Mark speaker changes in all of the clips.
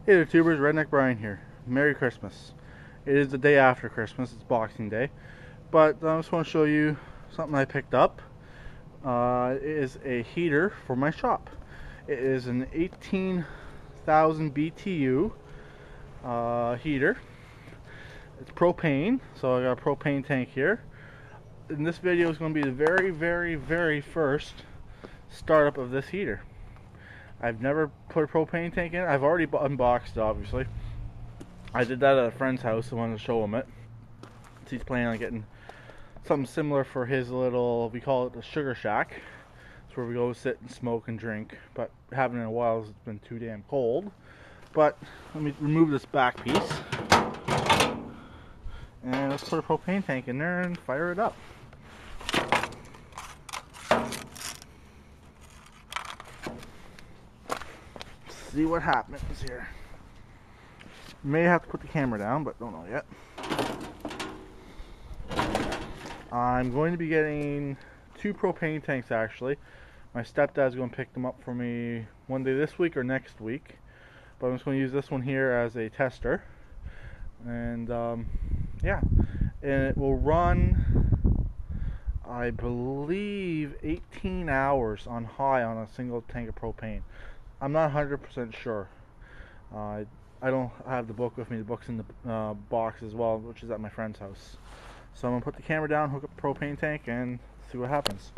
Speaker 1: Hey there tubers, Redneck Brian here. Merry Christmas. It is the day after Christmas, it's Boxing Day. But I just want to show you something I picked up. It is a heater for my shop. It is an 18,000 BTU heater. It's propane, so I got a propane tank here. And this video is going to be the very first startup of this heater. I've never put a propane tank in. I've already unboxed it, obviously. I did that at a friend's house. I wanted to show him it. He's planning on getting something similar for his little, we call it the sugar shack. It's where we go sit and smoke and drink. But haven't in a while, it's been too damn cold. But let me remove this back piece. And let's put a propane tank in there and fire it up. See what happens here. May have to put the camera down, but don't know yet. I'm going to be getting 2 propane tanks actually. My stepdad's going to pick them up for me one day this week or next week. But I'm just going to use this one here as a tester. And yeah, and it will run, I believe, 18 hours on high on a single tank of propane. I'm not 100% sure. I don't have the book with me. The book's in the box as well, which is at my friend's house. So I'm going to put the camera down, hook up the propane tank, and see what happens.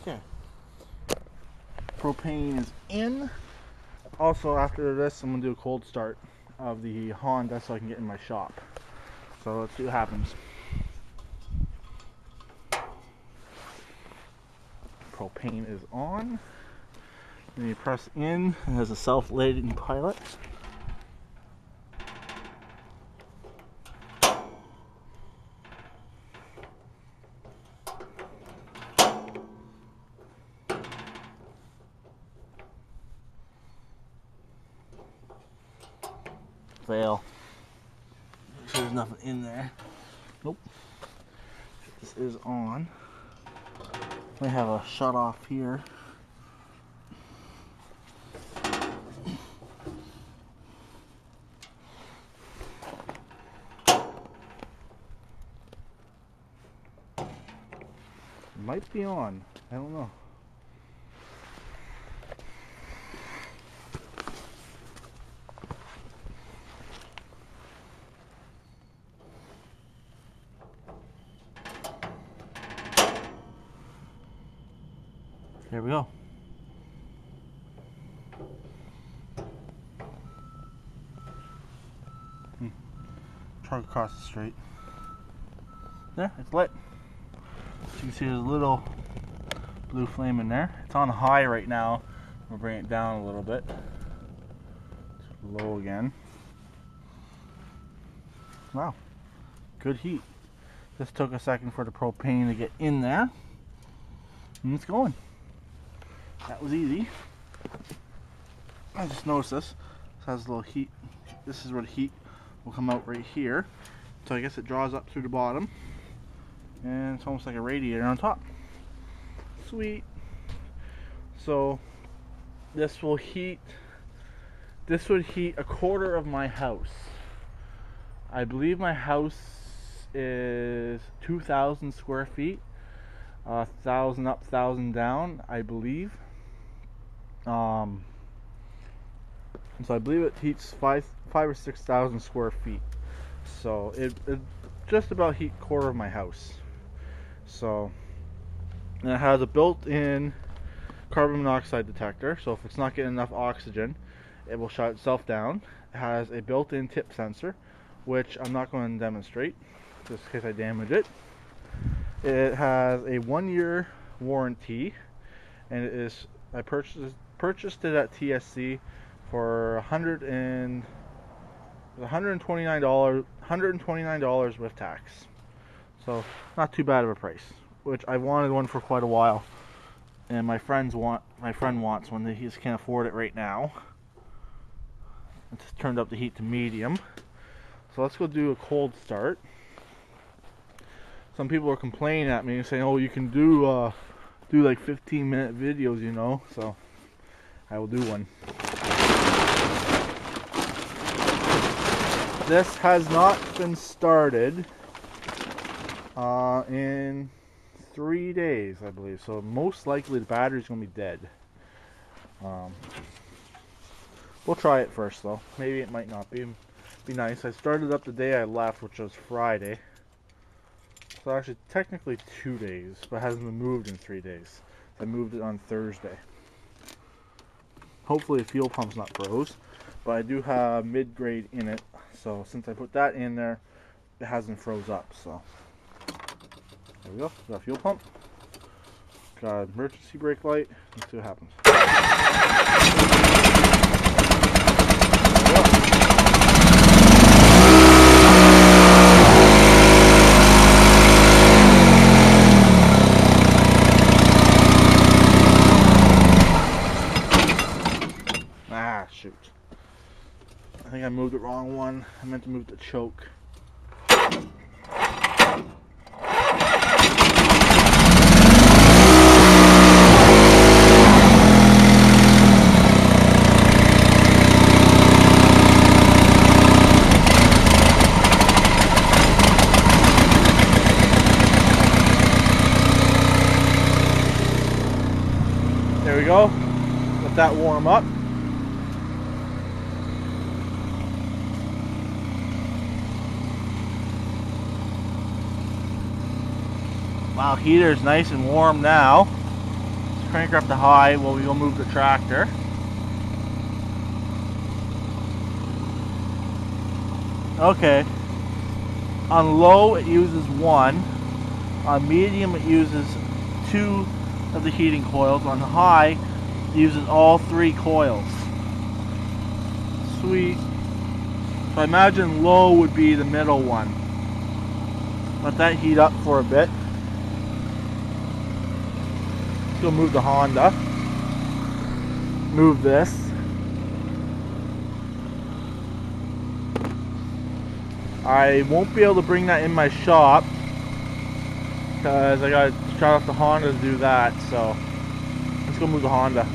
Speaker 1: Okay, propane is in. Also, after this, I'm going to do a cold start of the Honda so I can get in my shop. So let's see what happens. Propane is on. Then you press in. It has a self-lighting pilot. Fail. So there's nothing in there. Nope. This is on. We have a shut off here. It might be on. I don't know. Here we go. Truck across the street. There, it's lit. So you can see there's a little blue flame in there. It's on high right now. We'll bring it down a little bit. It's low again. Wow, good heat. Just took a second for the propane to get in there. And it's going. That was easy. I just noticed this. This has a little heat. This is where the heat will come out right here. So I guess it draws up through the bottom. And it's almost like a radiator on top. Sweet. So this will heat, this would heat a quarter of my house. I believe my house is 2,000 square feet. 1,000 up, 1,000 down, I believe. So I believe it heats 5 or 6,000 square feet. So it just about heat a quarter of my house. So, and it has a built-in carbon monoxide detector. So if it's not getting enough oxygen, it will shut itself down. It has a built-in tip sensor, which I'm not going to demonstrate, just in case I damage it. It has a 1-year warranty, and it is, I purchased purchased it at TSC for $129 with tax. So not too bad of a price, which I wanted one for quite a while. And my friend wants one that he just can't afford it right now. I just turned up the heat to medium. So let's go do a cold start. Some people are complaining at me and saying, "Oh, you can do like 15-minute videos, you know." So I will do one. This has not been started in 3 days, I believe. So most likely the battery's gonna be dead. We'll try it first though. Maybe it might not be. Be nice. I started up the day I left, which was Friday. So actually technically 2 days, but it hasn't been moved in 3 days. I moved it on Thursday. Hopefully the fuel pump's not froze, but I do have mid-grade in it. So since I put that in there, it hasn't froze up. So there we go. Got a fuel pump. Got emergency brake light. Let's see what happens. There we go. Ah, shoot. I think I moved the wrong one. I meant to move the choke. There we go. Let that warm up. Wow, heater's nice and warm now. Let's crank her up to high while we go move the tractor. Okay. On low it uses 1. On medium it uses 2 of the heating coils. On high it uses all 3 coils. Sweet. So I imagine low would be the middle one. Let that heat up for a bit. Go move the Honda. Move this. I won't be able to bring that in my shop because I gotta shut off the Honda to do that. So let's go move the Honda.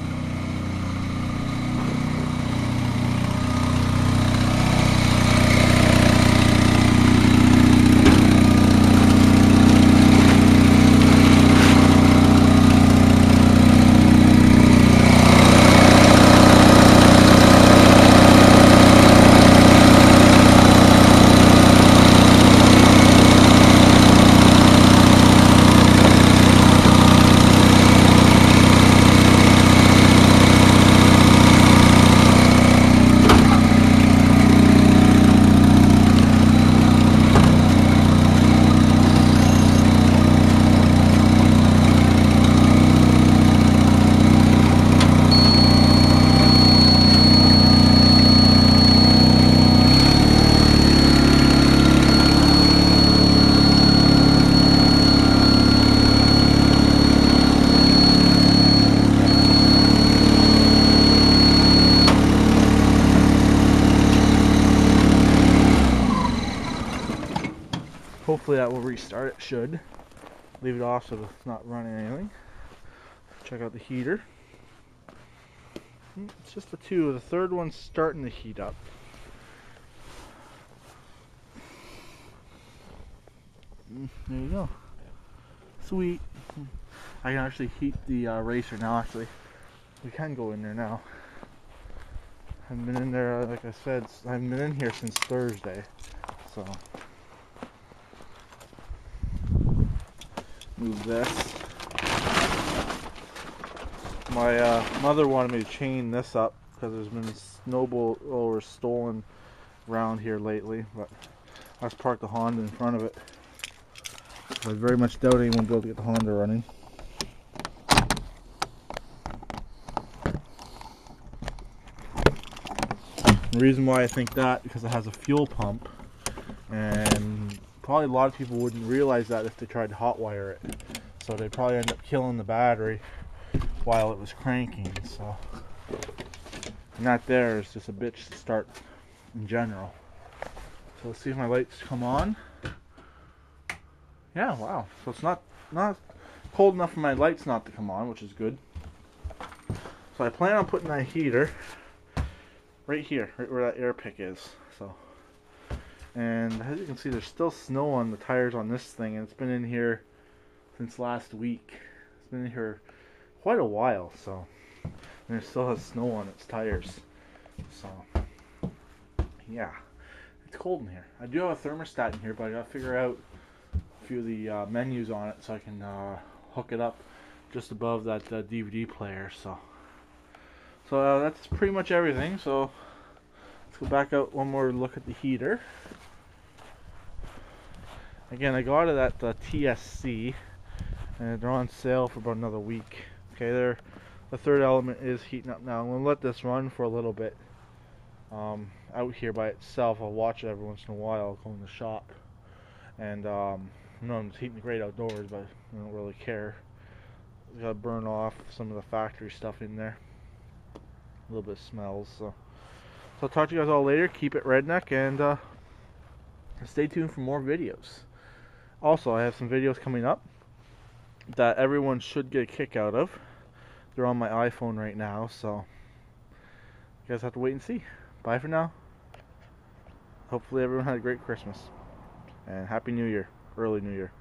Speaker 1: Hopefully that will restart. It should. Leave it off so it's not running anything. Check out the heater. It's just the 2. The third one's starting to heat up. There you go. Sweet. I can actually heat the racer now. Actually, we can go in there now. I haven't been in there, like I said, I haven't been in here since Thursday. So move this. My mother wanted me to chain this up because there's been snowblowers stolen around here lately, but I just parked the Honda in front of it. So I very much doubt anyone will be able to get the Honda running. The reason why I think that, because it has a fuel pump, and probably a lot of people wouldn't realize that if they tried to hotwire it. So they'd probably end up killing the battery while it was cranking. So, and that there is just a bitch to start in general. So let's see if my lights come on. Yeah, wow. So it's not cold enough for my lights not to come on, which is good. So I plan on putting that heater right here, right where that air pick is. So, and as you can see, there's still snow on the tires on this thing, and it's been in here since last week. It's been in here quite a while, so, and it still has snow on its tires. So, yeah, it's cold in here. I do have a thermostat in here, but I gotta figure out a few of the menus on it so I can hook it up just above that DVD player. So that's pretty much everything. So let's go back out one more look at the heater. Again, I got it at TSC, and they're on sale for about another week. Okay, the third element is heating up now. I'm going to let this run for a little bit out here by itself. I'll watch it every once in a while. I'll go in the shop. And I'm just heating the grate outdoors, but I don't really care. I gotta burn off some of the factory stuff in there. A little bit of smells. So I'll talk to you guys all later. Keep it redneck, and stay tuned for more videos. Also, I have some videos coming up that everyone should get a kick out of. They're on my iPhone right now, so you guys have to wait and see. Bye for now. Hopefully everyone had a great Christmas, and Happy New Year, early New Year.